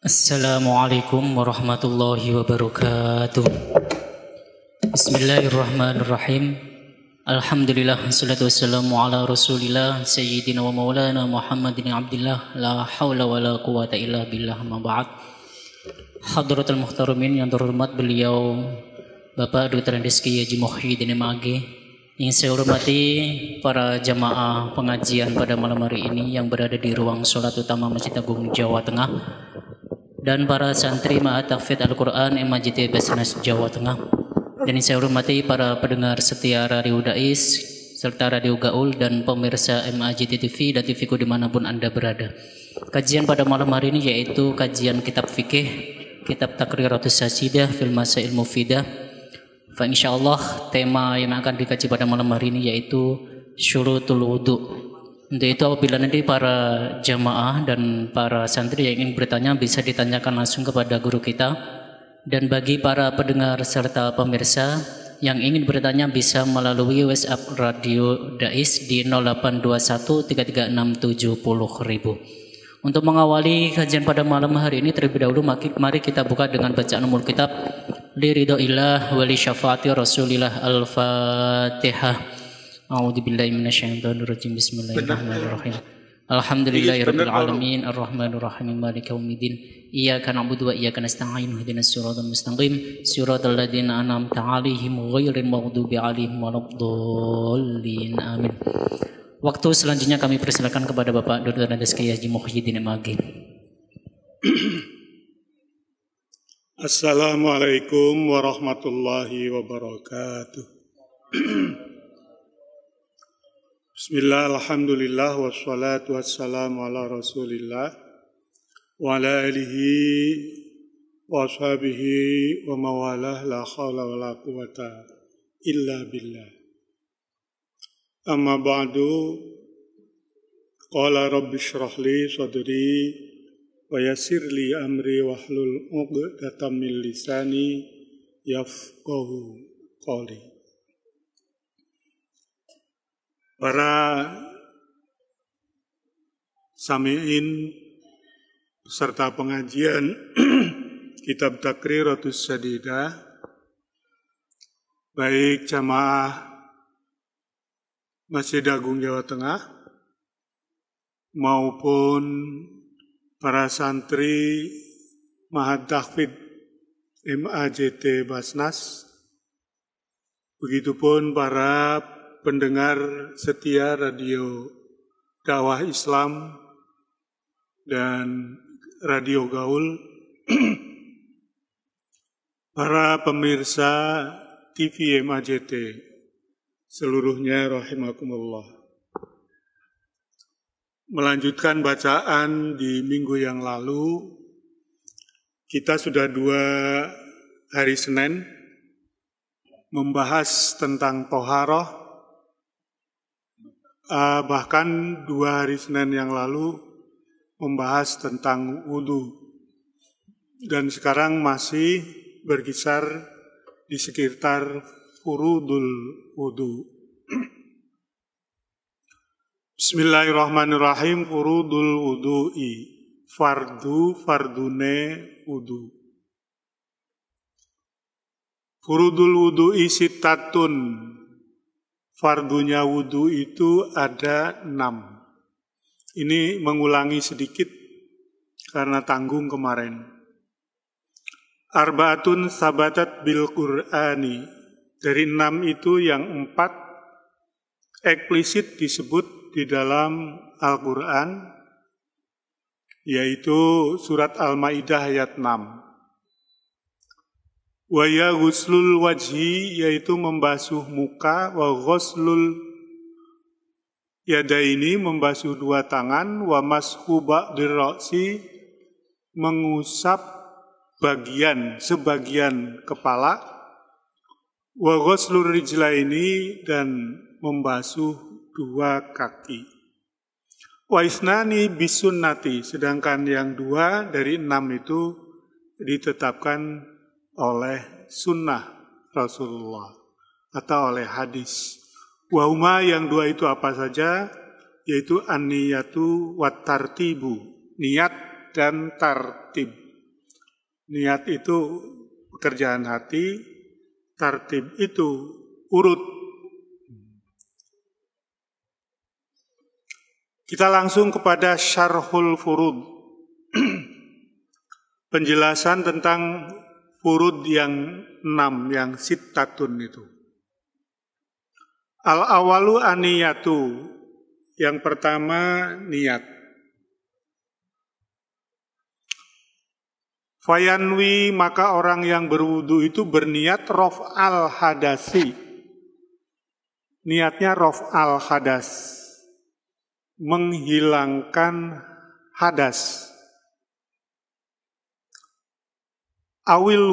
Assalamualaikum warahmatullahi wabarakatuh. Bismillahirrahmanirrahim. Alhamdulillah, wassalatu wassalamu ala rasulillah Sayyidina wa maulana Muhammadin abdillah. La hawla wa la quwata illa billah, ma ba'd. Hadratul muhtaramin yang terhormat beliau Bapak Dr. Rizky Haji Muhyiddin MAG, yang saya hormati para jamaah pengajian pada malam hari ini yang berada di ruang sholat utama Masjid Agung Jawa Tengah, dan para santri Ma'had Tahfidz Al-Quran MAJT Basnas Jawa Tengah, dan yang saya hormati para pendengar setia Radio Dais serta Radio Gaul dan pemirsa MAJT TV dan TVku dimanapun Anda berada. Kajian pada malam hari ini yaitu kajian kitab fikih, kitab Taqriratus Sasidah fil Masail Mufidah. Insyaallah tema yang akan dikaji pada malam hari ini yaitu syurutul wudu. Untuk itu apabila nanti para jamaah dan para santri yang ingin bertanya bisa ditanyakan langsung kepada guru kita, dan bagi para pendengar serta pemirsa yang ingin bertanya bisa melalui WhatsApp Radio Dais di 082133670000. Untuk mengawali kajian pada malam hari ini terlebih dahulu mari kita buka dengan bacaan umul kitab Liridhoillah wa li syafaati Rasulillah. Al-Fatihah. A'udzubillahi minasyaitonirrajim. Bismillahirrahmanirrahim. Alhamdulillahirabbil alamin arrahmanir rahim maliki yaumiddin. Iyyaka na'budu wa iyyaka nasta'in ihdinas siratal mustaqim siratal ladzina an'amta 'alaihim ghairil maghdubi 'alaihim waladdallin. Amin. Waktu selanjutnya kami persilakan kepada Bapak Dr. Rizky Haji Muhyiddin MAG. Assalamualaikum warahmatullahi wabarakatuh. Bismillah, alhamdulillah, wassalatu wassalamu ala rasulillah wa ala alihi wa ashabihi wa mawalah, la khawla wa la quwata illa billah. Amma ba'du, qala rabbi shrah li sadri wa yassir li amri wahlul 'uqdatam min lisani yafqahu qawli. Para sami'in peserta pengajian kitab Taqriratus Sasidah, baik jamaah Masjid Agung Jawa Tengah maupun para santri Ma'had Tahfidz MAJT Basnas, begitupun para pendengar setia Radio Dakwah Islam dan Radio Gaul, para pemirsa TV MAJT seluruhnya rahimakumullah. Melanjutkan bacaan di minggu yang lalu, kita sudah 2 hari Senin membahas tentang toharoh, bahkan 2 hari Senin yang lalu membahas tentang wudu, dan sekarang masih berkisar di sekitar furudul wudu. Bismillahirrahmanirrahim. Furudul wudu'i, fardune wudu. Furudul wudu'i sitatun, fardunya wudu itu ada 6. Ini mengulangi sedikit karena tanggung kemarin. Arbaatun sabatat bil Qur'ani, dari 6 itu yang 4 eksplisit disebut di dalam Al-Quran, yaitu surat Al-Ma'idah ayat 6. Wa ya ghuslul wajhi, yaitu membasuh muka, wa ghuslul yadaini, membasuh 2 tangan, wa mashu ba'dir ra'si, mengusap sebagian kepala, wa ghuslur rijlaini, dan membasuh 2 kaki. Wa isnani bisunnati, sedangkan yang 2 dari 6 itu ditetapkan oleh sunnah Rasulullah atau oleh hadis. Wa huma, yang 2 itu apa saja? Yaitu an-niyatu wat tartibu, niat dan tartib. Niat itu pekerjaan hati, tartib itu urut. Kita langsung kepada syarhul furud. Penjelasan tentang furud yang 6, yang sittatun itu. Al-awalu aniyatu. Yang pertama niat. Fayanwi, maka orang yang berwudu itu berniat raf'al hadasi. Niatnya raf'al hadas. Menghilangkan hadas. Awil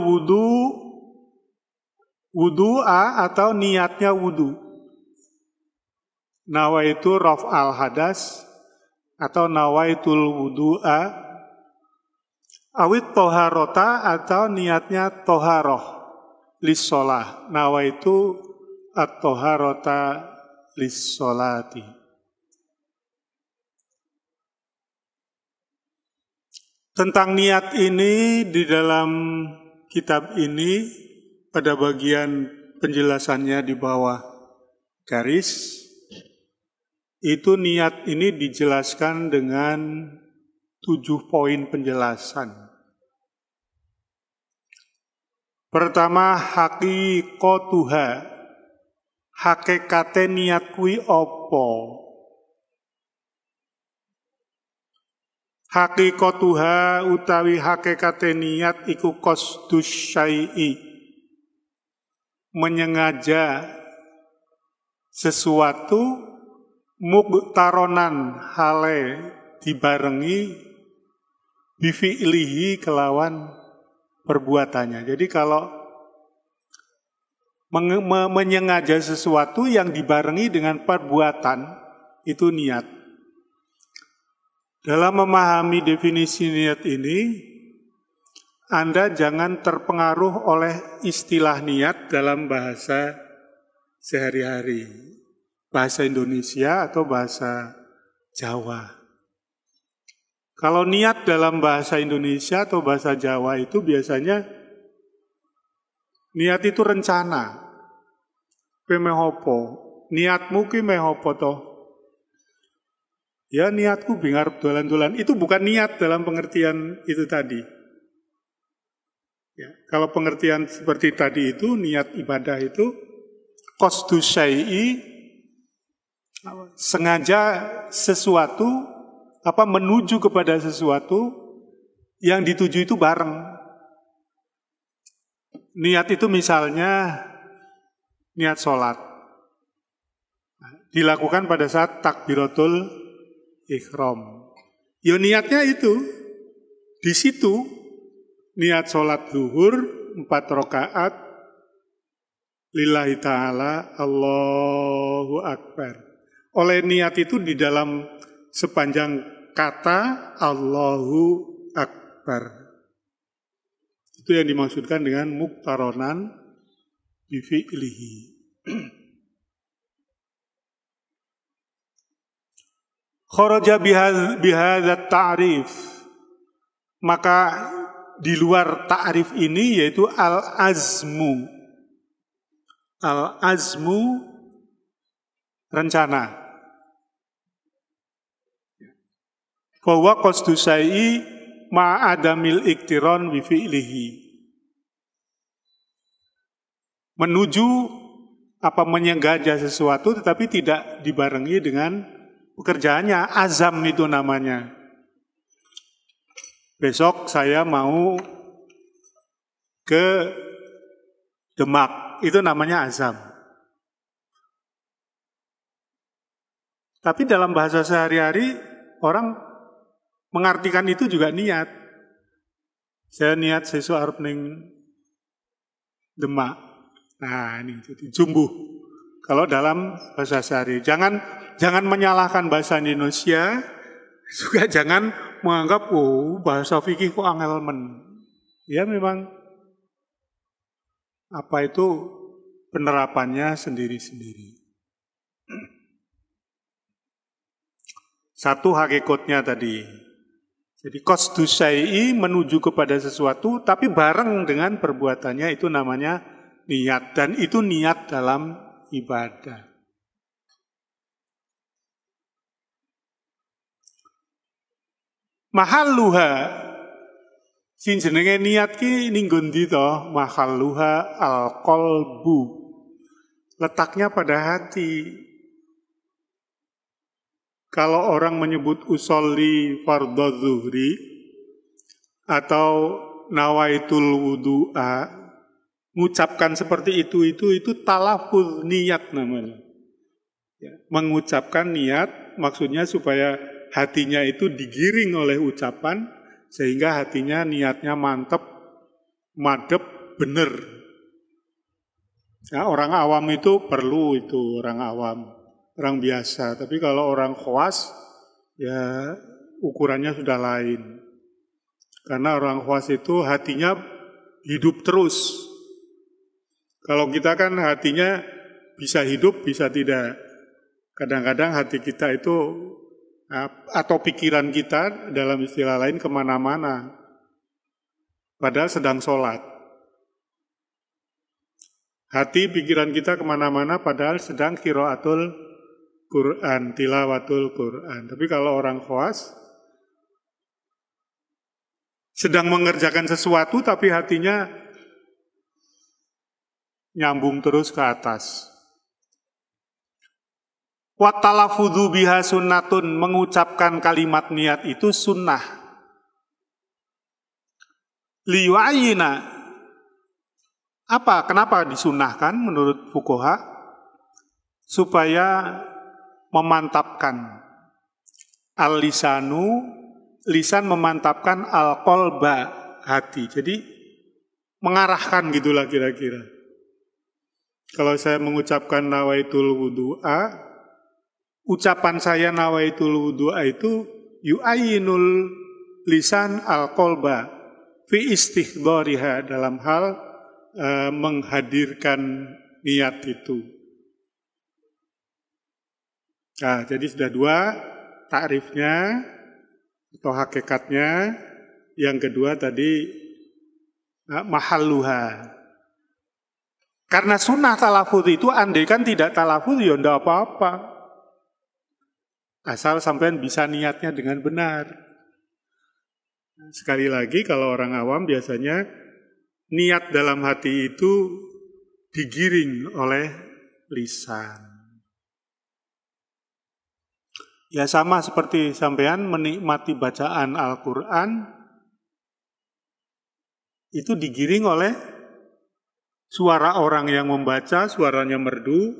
wudu'a atau niatnya wudu. Nawaitu raf'al hadas atau nawaitul wudu'a. Awit toharota atau niatnya toharoh lissolah. Nawaitu at-toharota lissolati. Tentang niat ini di dalam kitab ini pada bagian penjelasannya di bawah garis itu niat ini dijelaskan dengan 7 poin penjelasan. Pertama, haqiqatuha. Hakikate niat kuwi apa? Haqiqatuha utawi hakikate niat iku qasdus syai'i. Menyengaja sesuatu muqtaronan hale dibarengi bifi'lihi kelawan perbuatannya. Jadi kalau menyengaja sesuatu yang dibarengi dengan perbuatan, itu niat. Dalam memahami definisi niat ini, Anda jangan terpengaruh oleh istilah niat dalam bahasa sehari-hari, bahasa Indonesia atau bahasa Jawa. Kalau niat dalam bahasa Indonesia atau bahasa Jawa itu biasanya niat itu rencana. Pemehopo, niatmu ki mehopo toh. Ya niatku bingar dolan-dolan. Itu bukan niat dalam pengertian itu tadi. Ya, kalau pengertian seperti tadi itu, niat ibadah itu qasdus syai'i, sengaja sesuatu menuju kepada sesuatu yang dituju itu bareng. Niat itu misalnya niat sholat. Dilakukan pada saat takbiratul ihram. Ya niatnya itu. Di situ niat sholat zuhur 4 rakaat lillahi ta'ala Allahu Akbar. Oleh niat itu di dalam sepanjang kata Allahu Akbar. Itu yang dimaksudkan dengan muqtaronan bifi'lihi. Kharaja bihadzat ta'rif. Maka di luar ta'rif ini yaitu al-azmu. Al-azmu rencana. Bahwa qasdu syai'i ma'adamil iktiron bi fi'lihi. Menuju menyengaja sesuatu tetapi tidak dibarengi dengan pekerjaannya. Azam itu namanya. Besok saya mau ke Demak, itu namanya azam. Tapi dalam bahasa sehari-hari orang mengartikan itu juga niat. Saya niat sesuk arep ning Demak. Nah, ini jadi jumbuh. Kalau dalam bahasa sehari, jangan menyalahkan bahasa Indonesia, juga jangan menganggap bahasa fikih kok angel men. Ya memang itu penerapannya sendiri-sendiri. Satu hakikatnya tadi. Jadi qasdus syai'i menuju kepada sesuatu, tapi bareng dengan perbuatannya itu namanya niat. Dan itu niat dalam ibadah. Mahalluha, sing jenenge niat ki ning ngondi to? Mahalluha al-qalbu. Letaknya pada hati. Kalau orang menyebut usolli fardhu zuhri atau nawaitul wudu'a, mengucapkan seperti itu talafuz niat namanya. Ya, mengucapkan niat maksudnya supaya hatinya itu digiring oleh ucapan sehingga hatinya niatnya mantep, madep, bener. Ya, orang awam itu perlu itu, orang awam. Orang biasa, tapi kalau orang khawas, ya ukurannya sudah lain. Karena orang khawas itu hatinya hidup terus. Kalau kita kan hatinya bisa hidup, bisa tidak. Kadang-kadang hati kita itu, atau pikiran kita dalam istilah lain kemana-mana. Padahal sedang sholat. Hati pikiran kita kemana-mana padahal sedang qiraatul Quran, tilawatul Quran. Tapi kalau orang khawas sedang mengerjakan sesuatu tapi hatinya nyambung terus ke atas. Wa talafudzu biha sunnatun, mengucapkan kalimat niat itu sunnah. Liyu'ayyina, apa? Kenapa disunnahkan menurut fuqaha? Supaya memantapkan al-lisanu, lisan memantapkan al-qalba, hati. Jadi mengarahkan gitulah kira-kira. Kalau saya mengucapkan nawaitul wudu'a, ucapan saya nawaitul wudu'a itu yu'ayyinul lisan al-qalba fi istihdariha, dalam hal menghadirkan niat itu. Nah, jadi sudah dua takrifnya atau hakikatnya. Yang kedua tadi mahalluha. Karena sunnah talafuz itu andai kan tidak talafuz ya enggak apa-apa. Asal sampean bisa niatnya dengan benar. Sekali lagi kalau orang awam biasanya niat dalam hati itu digiring oleh lisan. Ya sama seperti sampean menikmati bacaan Al-Quran, itu digiring oleh suara orang yang membaca, suaranya merdu,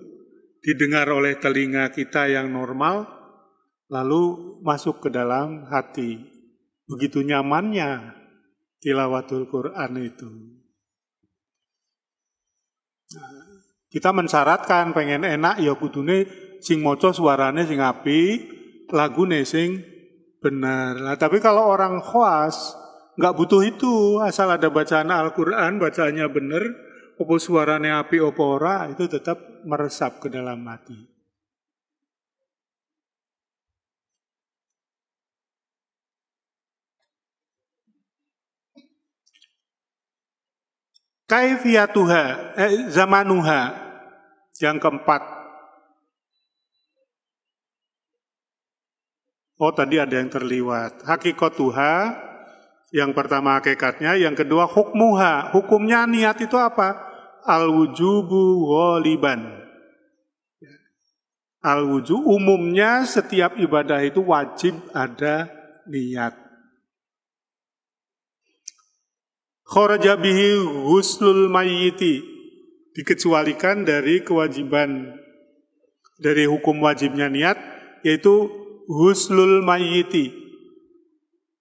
didengar oleh telinga kita yang normal, lalu masuk ke dalam hati. Begitu nyamannya tilawatul Quran itu. Kita mensyaratkan pengen enak ya kudune sing maca suarane sing apik, lagune sing benar. Nah, tapi kalau orang khawas nggak butuh itu, asal ada bacaan Al-Quran, bacaannya benar, opo suarane api opo ora, itu tetap meresap ke dalam hati. Kaifiyatuha, zamanuha, yang keempat. Oh tadi ada yang terliwat. Hakikatuha, yang pertama hakikatnya, yang kedua hukmuha. Hukumnya niat itu apa? Al-wujubu ghaliban. Al-wujub, umumnya setiap ibadah itu wajib ada niat. Kharaja bihi ghuslul mayyiti, dikecualikan dari kewajiban, dari hukum wajibnya niat, yaitu ghuslul mayyiti,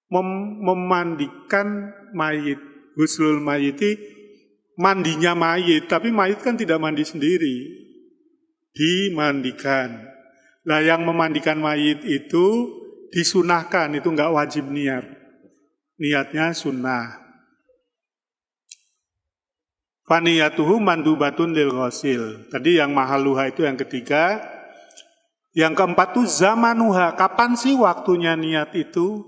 memandikan mayit. Ghuslul mayyiti, mandinya mayit, tapi mayit kan tidak mandi sendiri, dimandikan. Nah yang memandikan mayit itu disunahkan, itu enggak wajib niat. Niatnya sunnah. Faniyatuhu mandubatun lil ghasil. Tadi yang mahalluha itu yang ketiga. Yang keempat itu zamanuha. Kapan sih waktunya niat itu?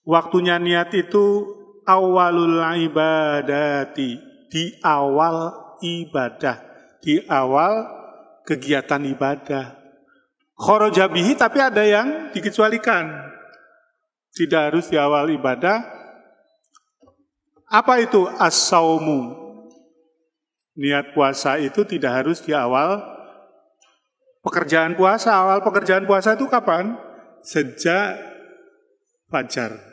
Waktunya niat itu awalul ibadati, di awal ibadah, di awal kegiatan ibadah. Kharaja bihi, tapi ada yang dikecualikan. Tidak harus di awal ibadah. Apa itu as-saumu? Niat puasa itu tidak harus di awal pekerjaan puasa. Awal pekerjaan puasa itu kapan? Sejak fajar.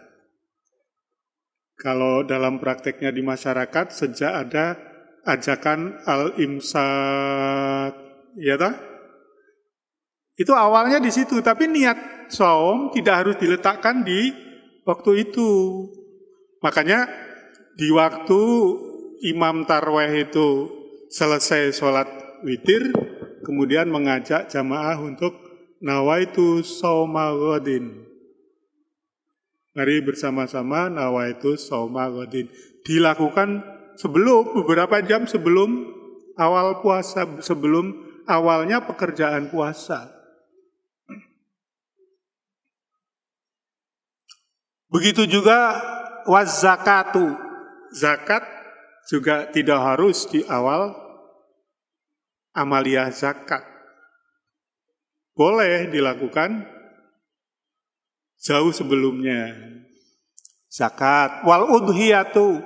Kalau dalam prakteknya di masyarakat, sejak ada ajakan al-imsak, ya toh? Itu awalnya di situ, tapi niat shaum tidak harus diletakkan di waktu itu. Makanya di waktu imam tarweh itu selesai sholat witir, kemudian mengajak jamaah untuk nawaitu shauma ghadin. Mari bersama-sama nawaitu shauma ghadin. Dilakukan beberapa jam sebelum awal puasa, sebelum awalnya pekerjaan puasa. Begitu juga waz-zakatu. Zakat juga tidak harus di awal amaliyah zakat. Boleh dilakukan jauh sebelumnya. Zakat wal udhiyatu.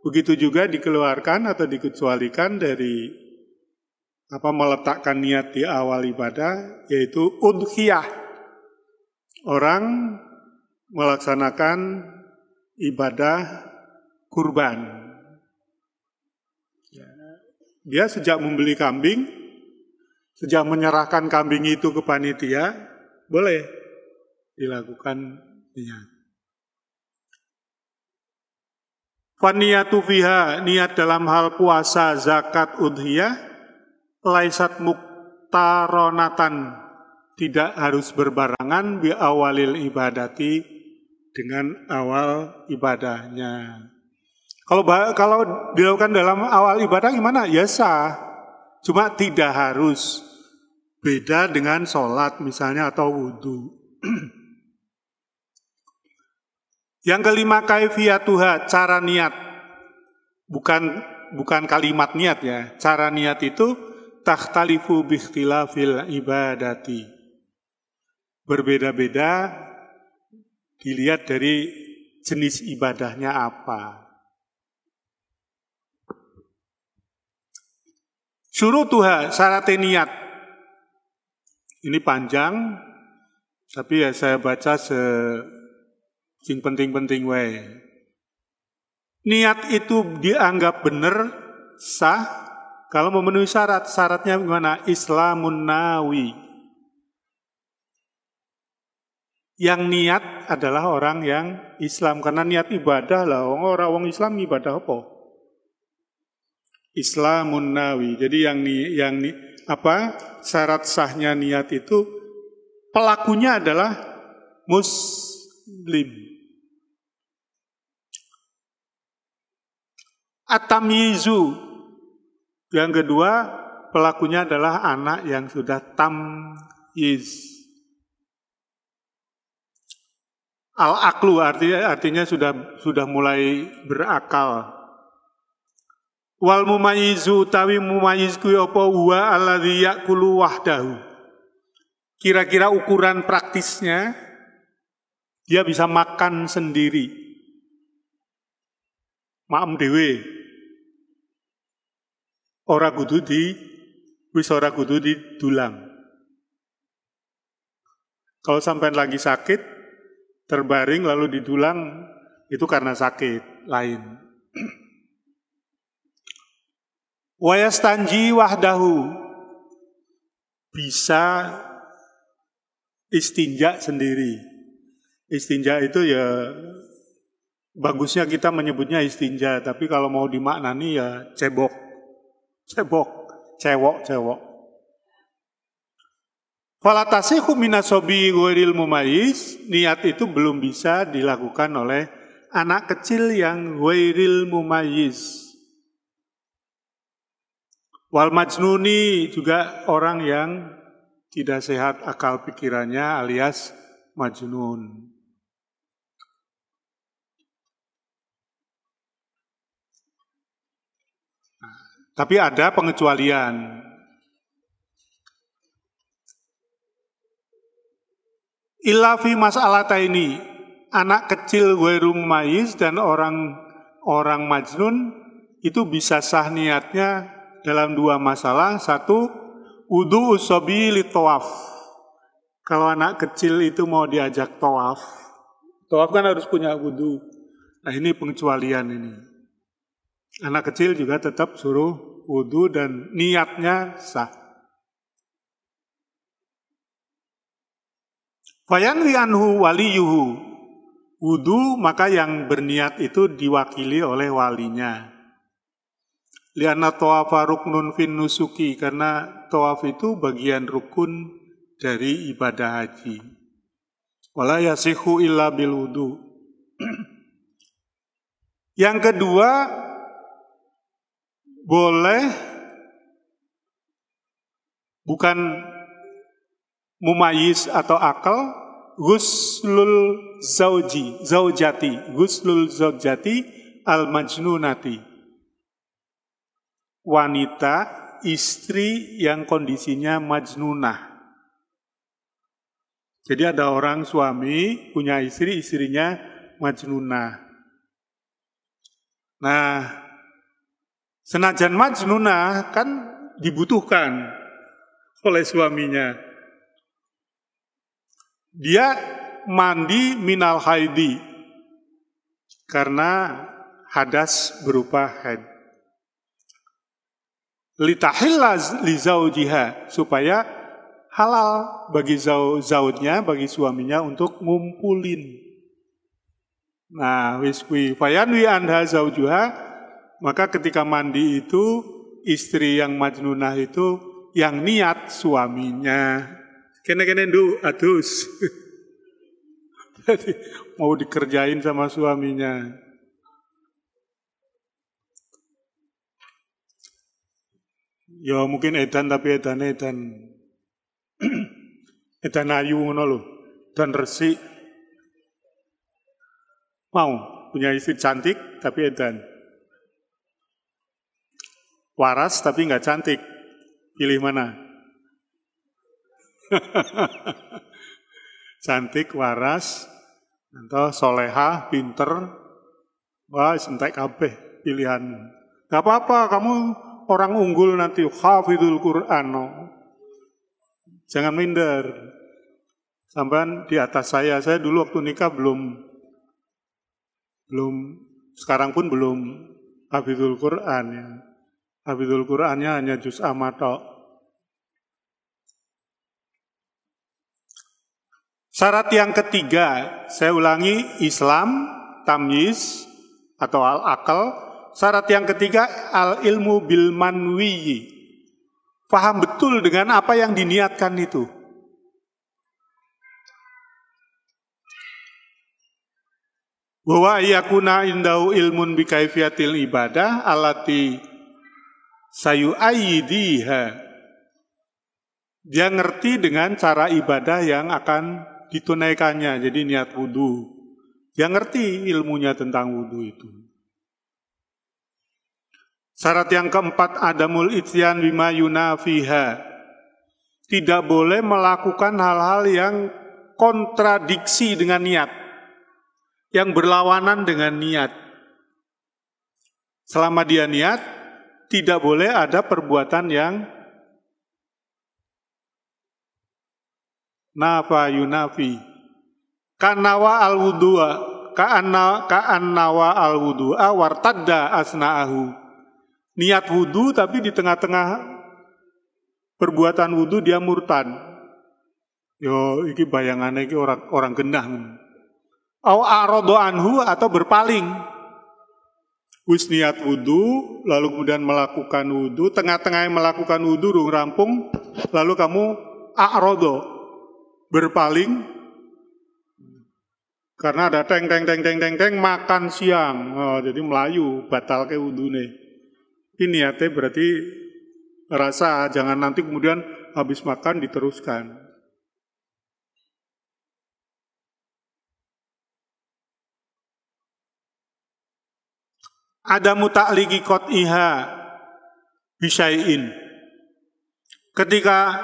Begitu juga dikeluarkan atau dikecualikan dari meletakkan niat di awal ibadah, yaitu udhiyah. Orang melaksanakan ibadah kurban. Dia sejak membeli kambing, sejak menyerahkan kambing itu ke panitia, boleh dilakukan niat. Faniyatu fiha, niat dalam hal puasa, zakat, udhiyah, laisat muktaronatan, tidak harus berbarengan bi awalil ibadati, dengan awal ibadahnya. Kalau dilakukan dalam awal ibadah gimana? Ya sah. Cuma tidak harus. Beda dengan sholat misalnya atau wudhu. Yang kelima, kaifiyatuha, cara niat. Bukan kalimat niat ya. Cara niat itu takhtalifu bikhtilafil ibadati. Berbeda-beda dilihat dari jenis ibadahnya apa. Syurutuha, syarat niat. Ini panjang, tapi ya saya baca sing penting-penting wae. Niat itu dianggap benar, sah, kalau memenuhi syarat. Syaratnya gimana? Islamun nawi. Yang niat adalah orang yang Islam, karena niat ibadah lah. Orang Islam ibadah apa? Islamun nawi. Jadi syarat sahnya niat itu pelakunya adalah muslim. At-tamyizu. Yang kedua, pelakunya adalah anak yang sudah tamyiz. Al-aklu artinya sudah mulai berakal. Wal mumayyizu tawi mumayyiz kuwi apa huwa alladzi ya'kulu wahdahu. Kira-kira ukuran praktisnya dia bisa makan sendiri. Maem dhewe. Ora kudu didulang. Kalau sampean lagi sakit, terbaring lalu didulang, itu karena sakit lain. Wayastanji wahdahu, bisa istinja sendiri. Istinja itu ya bagusnya kita menyebutnya istinja, tapi kalau mau dimaknani ya cebok, cewok. Falatasihu minasobi ghairil mumayyiz, niat itu belum bisa dilakukan oleh anak kecil yang ghairil mumayyiz. Wal majnuni, juga orang yang tidak sehat akal pikirannya alias majnun. Tapi ada pengecualian. Illa fi mas'alata ini, anak kecil ghairu mumayyiz dan orang majnun itu bisa sah niatnya dalam dua masalah. Satu, wudu usobi li tawaf. Kalau anak kecil itu mau diajak tawaf kan harus punya wudu. Nah ini pengecualian ini. Anak kecil juga tetap suruh wudu dan niatnya sah. Fayanwi anhu waliyuhu. Wudu maka yang berniat itu diwakili oleh walinya. Lianna tawafa ruknun fin nusuki, karena tawaf itu bagian rukun dari ibadah haji. Wala yasihu illa bil wudu. Yang kedua, boleh bukan mumayyiz atau akal, ghuslul zaujati al majnunati. Wanita, istri yang kondisinya majnunah. Jadi ada orang suami punya istri, istrinya majnunah. Nah, senajan majnunah kan dibutuhkan oleh suaminya. Dia mandi minal haidi karena hadas berupa haid. Litahilla li zaujiha, supaya halal bagi zaujnya, bagi suaminya untuk ngumpulin. Nah, wiswi fayanwi anha zaujuha, maka ketika mandi itu istri yang majnunah itu yang niat suaminya. Kene-kene ndu adus. Jadi mau dikerjain sama suaminya. Ya mungkin edan tapi edan edan ayu ngono lho, dan resik. Mau punya istri cantik tapi edan. Waras tapi nggak cantik. Pilih mana? Cantik, waras, atau soleha, pinter. Wah, entek kabeh pilihan. Gak apa-apa, kamu orang unggul nanti, hafidul Quran. No. Jangan minder. Sampai di atas saya dulu waktu nikah belum, sekarang pun belum hafidul Quran. Ya. Hafidul Qurannya hanya juz amma tok. Syarat yang ketiga, saya ulangi, Islam, tamyiz atau al-akal. Syarat yang ketiga, al-ilmu bil manwiyi. Paham betul dengan apa yang diniatkan itu. Bahwa yakuna indahu ilmun bi kaifiyatil ibadah allati sayu'ayyidiha. Dia ngerti dengan cara ibadah yang akan ditunaikannya, jadi niat wudu. Dia ngerti ilmunya tentang wudu itu. Syarat yang keempat, adamul ityan bima yunafiha. Tidak boleh melakukan hal-hal yang kontradiksi dengan niat, yang berlawanan dengan niat. Selama dia niat, tidak boleh ada perbuatan yang nafa yunafi. Kanawa al-wudu'a, ka'annawa al-wudu'a wartadda asna'ahu. Niat wudu tapi di tengah-tengah perbuatan wudu dia murtad. Yo iki bayangannya iki orang gendah. Au a'radu anhu, atau berpaling. Wis niat wudu, lalu kemudian melakukan wudu, tengah-tengah melakukan wudu rung rampung, lalu kamu a'radu, berpaling, karena ada teng makan siang, jadi melayu, batal ke wudune. Ini niatnya berarti rasa, jangan nanti kemudian habis makan diteruskan. Ada muta'liqi qat'iha, bisyai'in. Ketika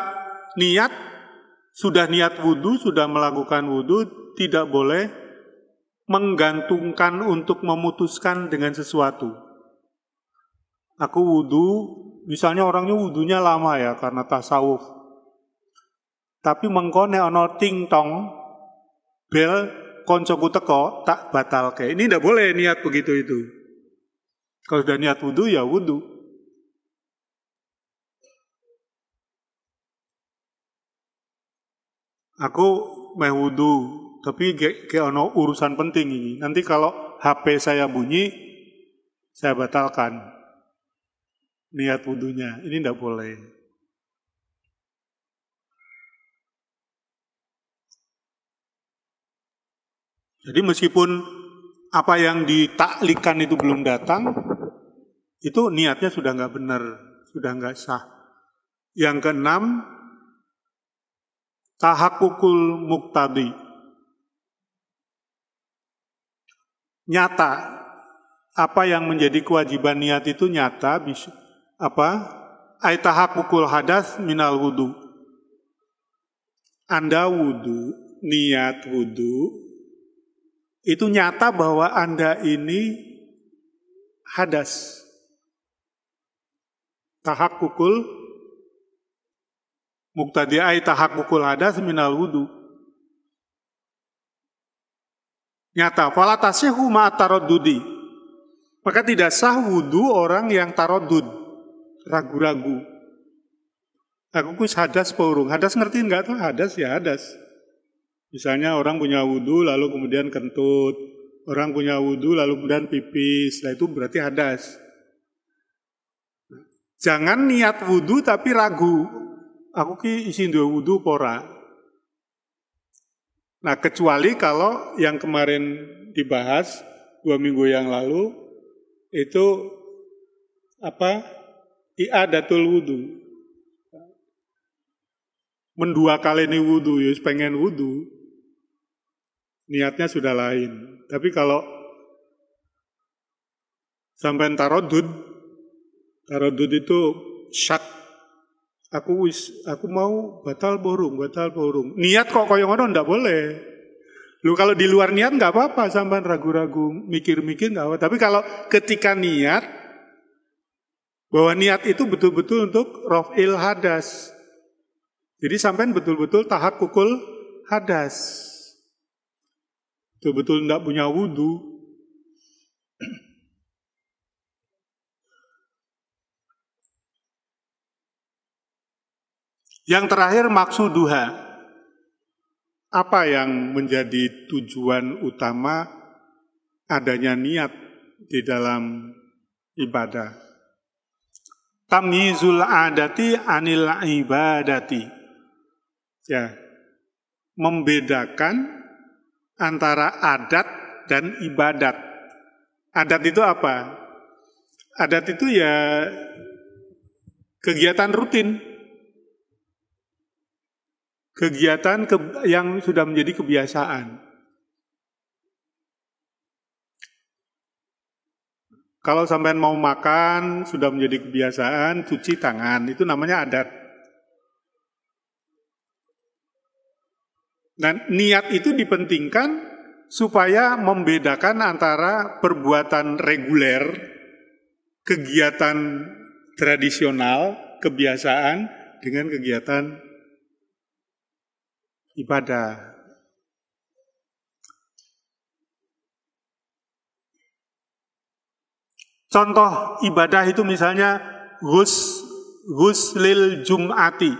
niat, sudah niat wudhu, sudah melakukan wudhu, tidak boleh menggantungkan untuk memutuskan dengan sesuatu. Aku wudhu, misalnya orangnya wudhunya lama ya karena tasawuf. Tapi mengkone ono ting tong, bel koncoku teko, tak batal ke. Ini tidak boleh niat begitu itu. Kalau sudah niat wudhu ya wudhu. Aku mau wudhu, tapi kayak ono urusan penting ini. Nanti kalau HP saya bunyi, saya batalkan niat wudhunya. Ini tidak boleh. Jadi meskipun apa yang ditaklikan itu belum datang, itu niatnya sudah nggak benar, sudah nggak sah. Yang keenam, tahakkukul muqtadi. Nyata, apa yang menjadi kewajiban niat itu nyata, ay tahakkukul hadas minal wudu. Anda wudu, niat wudu, itu nyata bahwa Anda ini hadas. Tahakkukul muqtadi ay tahakkukul hadas minal wudu. Nyata, fala tasihhu ma taraddudi. Maka tidak sah wudu orang yang taraddud, ragu-ragu. Aku kus hadas porung. Hadas ngerti enggak tuh? Hadas ya hadas. Misalnya orang punya wudu lalu kemudian kentut, orang punya wudu lalu kemudian pipis, nah itu berarti hadas. Jangan niat wudu tapi ragu. Aku ki isi dua wudu pora. Nah kecuali kalau yang kemarin dibahas 2 minggu yang lalu itu i'adatul wudu. Mendua kali ini wudu, ya pengen wudu. Niatnya sudah lain. Tapi kalau sampai tarodud itu syak. Aku mau batal borung. Niat kok koyo ngono ndak boleh. Lu kalau di luar niat nggak apa-apa, sampean ragu-ragu, mikir-mikir nggak apa. Tapi kalau ketika niat, bahwa niat itu betul-betul untuk raf'il hadas. Jadi sampean betul-betul tahakkukul hadas. Betul-betul ndak punya wudu. Yang terakhir maksuduha. Apa yang menjadi tujuan utama adanya niat di dalam ibadah? Tamyizul adati anil ibadati. Ya. Membedakan antara adat dan ibadat. Adat itu apa? Adat itu ya kegiatan rutin. Kegiatan yang sudah menjadi kebiasaan. Kalau sampean mau makan, sudah menjadi kebiasaan, cuci tangan, itu namanya adat. Dan niat itu dipentingkan supaya membedakan antara perbuatan reguler, kegiatan tradisional, kebiasaan, dengan kegiatan ibadah. Contoh ibadah itu misalnya ghuslil jum'ati.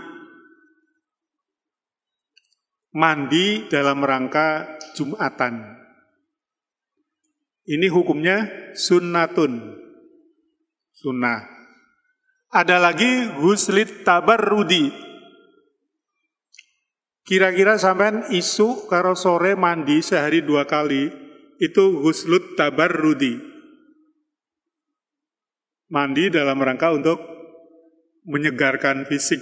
Mandi dalam rangka Jumatan. Ini hukumnya sunnatun. Sunnah. Ada lagi ghuslit tabarrudi. Kira-kira sampean isu karo sore mandi sehari 2 kali, itu ghuslut tabarrudi. Mandi dalam rangka untuk menyegarkan fisik.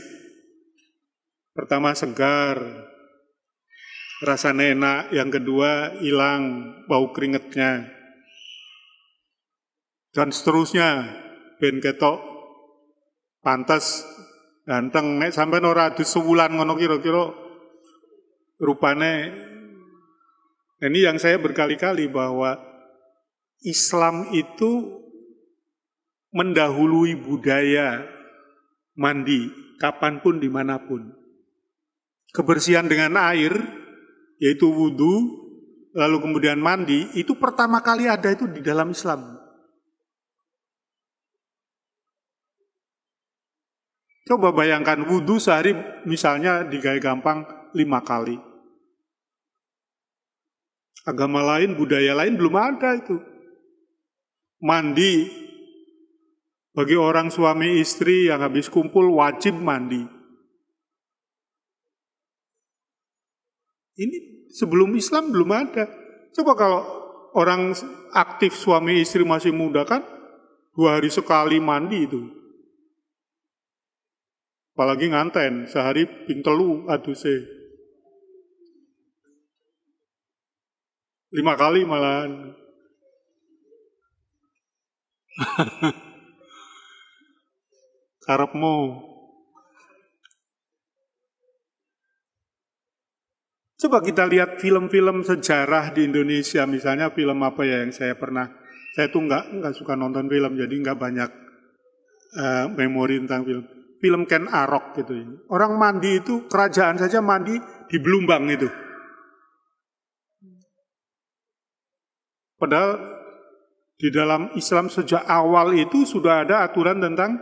Pertama segar, rasanya enak. Yang kedua hilang bau keringetnya. Dan seterusnya, ben ketok pantes ganteng nek sampean ora adus sewulan ngono kira-kira rupane. Ini yang saya berkali-kali bahwa Islam itu mendahului budaya mandi kapanpun dimanapun. Kebersihan dengan air, yaitu wudhu, lalu kemudian mandi, itu pertama kali ada itu di dalam Islam. Coba bayangkan wudhu sehari misalnya digawe gampang 5 kali. Agama lain, budaya lain belum ada itu. Mandi, bagi orang suami istri yang habis kumpul wajib mandi. Ini sebelum Islam belum ada. Coba kalau orang aktif suami istri masih muda kan 2 hari sekali mandi itu. Apalagi nganten, sehari ping 3 aduse. 5 kali malahan. Karepmu. Coba kita lihat film-film sejarah di Indonesia, misalnya film apa ya yang saya tuh nggak suka nonton film, jadi nggak banyak memori tentang film. Film Ken Arok gitu. Orang mandi itu, kerajaan saja mandi di Belumbang itu. Padahal di dalam Islam sejak awal itu sudah ada aturan tentang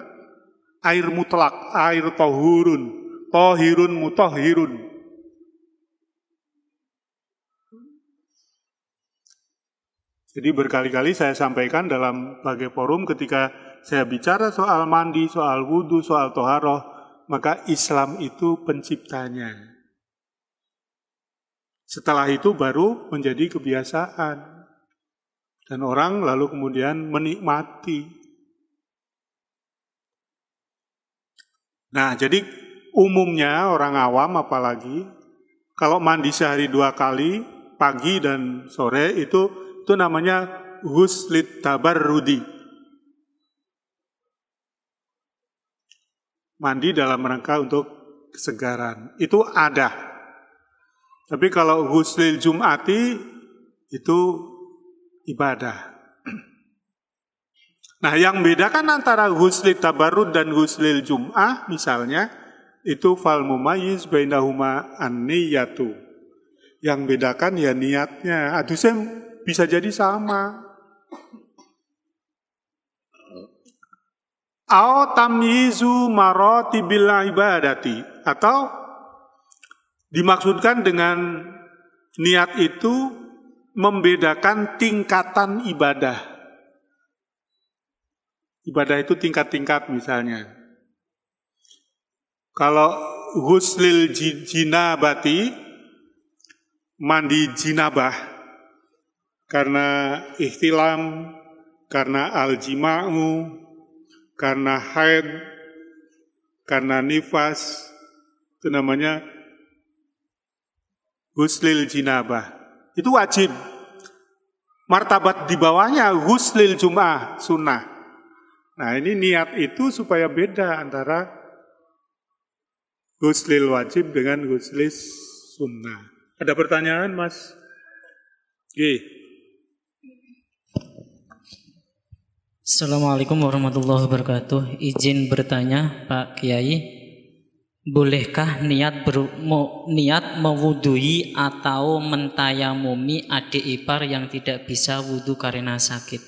air mutlak, air tohurun, tohirun mutohirun. Jadi berkali-kali saya sampaikan dalam berbagai forum ketika saya bicara soal mandi, soal wudhu, soal toharoh, maka Islam itu penciptanya. Setelah itu baru menjadi kebiasaan. Dan orang lalu kemudian menikmati. Nah, jadi umumnya orang awam apalagi, kalau mandi sehari 2 kali, pagi dan sore, itu namanya ghuslit tabarrudi. Mandi dalam rangka untuk kesegaran. Itu ada. Tapi kalau ghuslil jum'ati, itu ibadah. Nah, yang bedakan antara ghuslit tabarrud dan ghuslil jum'ah misalnya itu fal mumayyiz bainahuma an-niyatu. Yang bedakan ya niatnya. Adusnya bisa jadi sama. Au tamyizu maratibil ibadati, atau dimaksudkan dengan niat itu membedakan tingkatan ibadah. Ibadah itu tingkat-tingkat misalnya. Kalau ghuslil jinabati, mandi jinabah, karena ihtilam, karena al-jima'u, karena haid, karena nifas, itu namanya ghuslil jinabah. Itu wajib. Martabat di bawahnya ghuslil jum'ah, sunnah. Nah, ini niat itu supaya beda antara ghuslil wajib dengan ghuslil sunnah. Ada pertanyaan, Mas? Oke. Assalamualaikum warahmatullahi wabarakatuh. Izin bertanya, Pak Kiai. Bolehkah niat mewudui atau mentayamumi adik ipar yang tidak bisa wudhu karena sakit?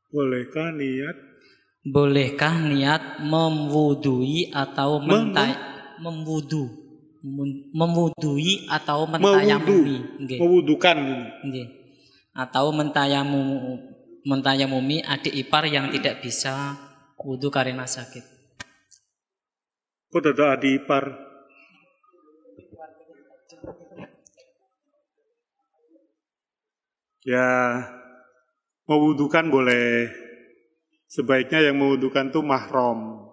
Bolehkah niat? Bolehkah niat mewudui atau memwudui atau mentayamumi? Mewudukan. Atau mentayamumi adik ipar yang tidak bisa wudhu karena sakit. Kok ada adik ipar? Ya, mewudukan boleh. Sebaiknya yang mewudukan itu mahram.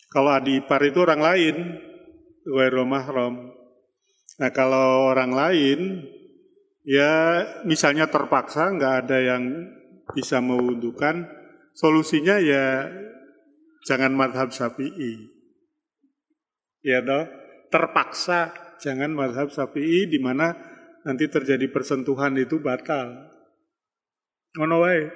Kalau adik ipar itu orang lain, ghairu mahram. Nah, kalau orang lain, ya misalnya terpaksa nggak ada yang bisa mewudukan, solusinya ya jangan madhab Syafi'i. Ya toh, terpaksa jangan madhab Syafi'i di mana nanti terjadi persentuhan itu batal. Ngono wae.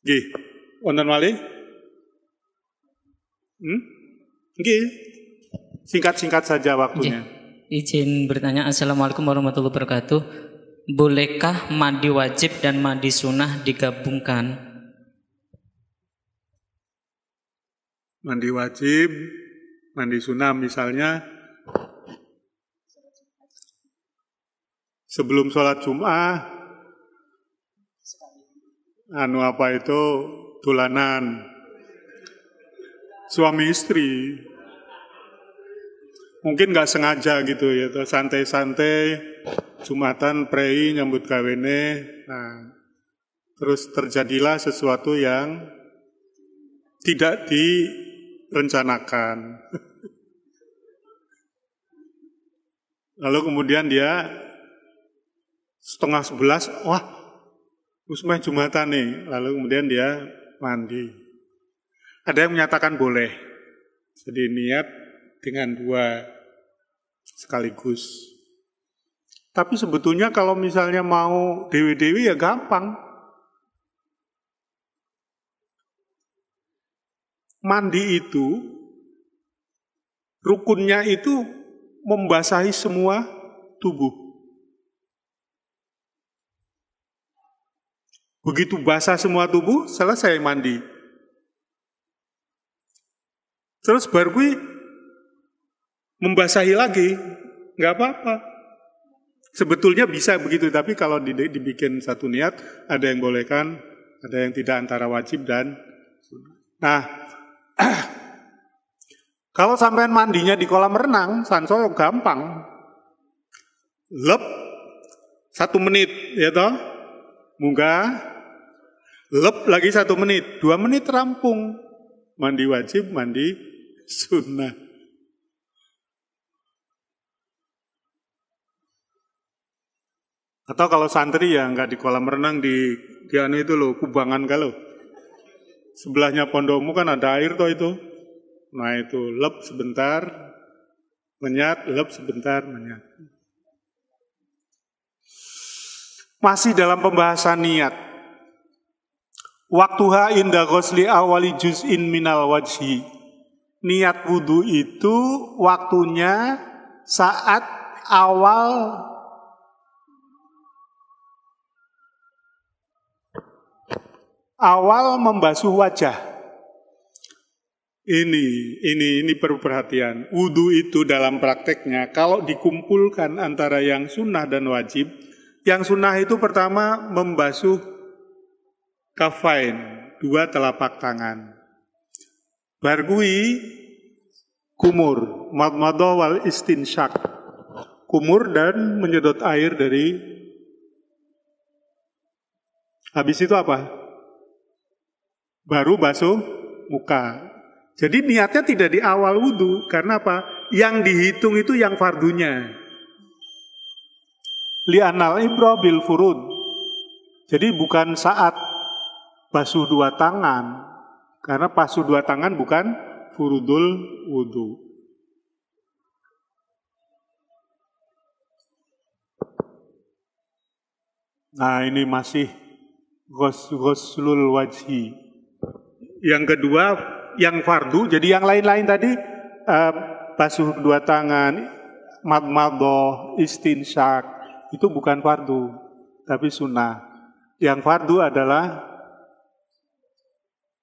Nggih, wonten malih? Nggih. Singkat-singkat saja waktunya. Izin bertanya, Assalamualaikum warahmatullahi wabarakatuh. Bolehkah mandi wajib dan mandi sunnah digabungkan? Mandi wajib, mandi sunnah misalnya sebelum sholat Jum'ah, tulanan suami istri. Mungkin nggak sengaja gitu ya, santai-santai, Jumatan, prei, nyambut gawene, nah, terus terjadilah sesuatu yang tidak direncanakan. Lalu kemudian dia 10:30, wah, usmah Jumatan nih. Lalu kemudian dia mandi. Ada yang menyatakan boleh. Jadi niat dengan 2 sekaligus. Tapi sebetulnya kalau misalnya mau dewi-dewi ya gampang. Mandi itu, rukunnya itu membasahi semua tubuh. Begitu basah semua tubuh, selesai mandi. Terus baru membasahi lagi, nggak apa-apa. Sebetulnya bisa begitu, tapi kalau dibikin satu niat, ada yang bolehkan, ada yang tidak, antara wajib dan sunnah. Nah, kalau sampean mandinya di kolam renang, sanso gampang. Lep, 1 menit, ya toh, munggah, lep lagi 1 menit, 2 menit rampung. Mandi wajib, mandi sunnah. Atau kalau santri ya nggak di kolam renang, di anu itu loh, kubangan kalau. Sebelahnya pondokmu kan ada air toh itu. Nah itu lep sebentar, menyat, lep sebentar, menyat. Masih dalam pembahasan niat. Waktuha inda ghusli awali juz'in minal wajhi. Niat wudu itu waktunya saat awal membasuh wajah. Ini perlu perhatian. Wudu itu dalam prakteknya, kalau dikumpulkan antara yang sunnah dan wajib, yang sunnah itu pertama membasuh kafain, 2 telapak tangan. Bargui kumur, madmadah wal istinsyak. Kumur dan menyedot air dari. Habis itu apa? Baru basuh muka. Jadi niatnya tidak di awal wudu. Karena apa? Yang dihitung itu yang fardunya. Li'anal ibra bil furud. Jadi bukan saat basuh 2 tangan. Karena basuh 2 tangan bukan furudul wudu. Nah ini masih ghuslul wajhi. Yang kedua, yang fardu, jadi yang lain-lain tadi, basuh 2 tangan, madmadah, istinsyak, itu bukan fardu, tapi sunnah. Yang fardu adalah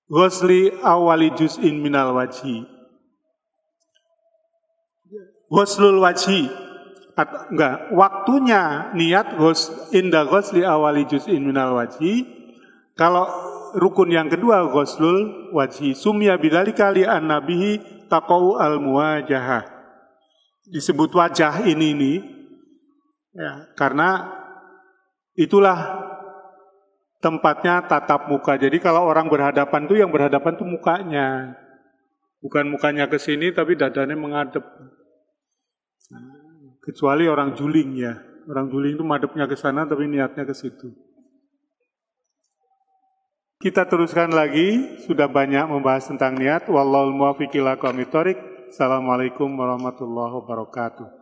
ghusli awali juz'in minal wajhi. Ghuslul wajhi, waktunya niat inda ghusli awali juz'in minal wajhi. Kalau rukun yang kedua ghuslul wajhi, sumya bidzalika li annabihi taqau al muwajahah. Disebut wajah ini ya, karena itulah tempatnya tatap muka. Jadi kalau orang berhadapan tuh, yang berhadapan tuh mukanya, bukan mukanya ke sini tapi dadanya menghadap. Kecuali orang juling ya, orang juling itu madepnya ke sana tapi niatnya ke situ. Kita teruskan lagi, sudah banyak membahas tentang niat. Wallahul muwaffiq ila aqwamit thoriq. Assalamualaikum warahmatullahi wabarakatuh.